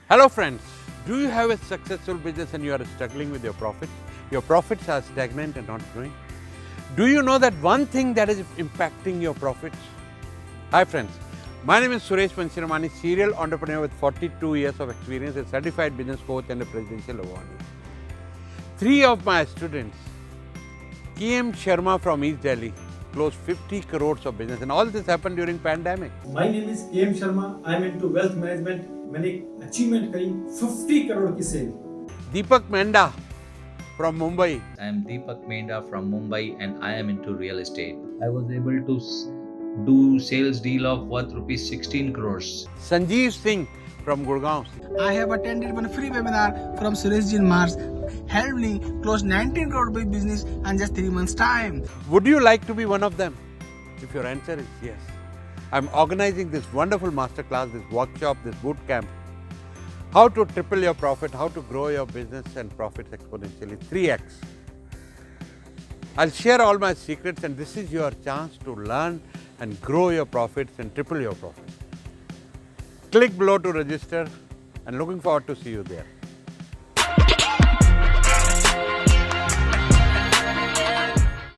Hello friends, do you have a successful business and you are struggling with your profits? Your profits are stagnant and not growing. Do you know that one thing that is impacting your profits? Hi friends, my name is Suresh Mansharamani, serial entrepreneur with 42 years of experience, a certified business coach and a presidential awardee. 3 of my students, Sharma from East Delhi, closed 50 crores of business, and all this happened during pandemic. My name is Sharma. I am into wealth management. मैंने achievement करी 50 करोड़ की cell. Deepak Menda from Mumbai. I am Deepak Menda from Mumbai and I am into real estate. I was able to do sales deal of worth rupees 16 crores. Sanjeev Singh from Gurgaon. I have attended one free webinar from Suresh Mars. Helped me close 19 crore business in just 3 months time. Would you like to be one of them? If your answer is yes, I'm organizing this wonderful masterclass, this workshop, this boot camp. How to triple your profit, how to grow your business and profits exponentially, 3x. I'll share all my secrets, and this is your chance to learn and grow your profits and triple your profits. Click below to register, and looking forward to see you there.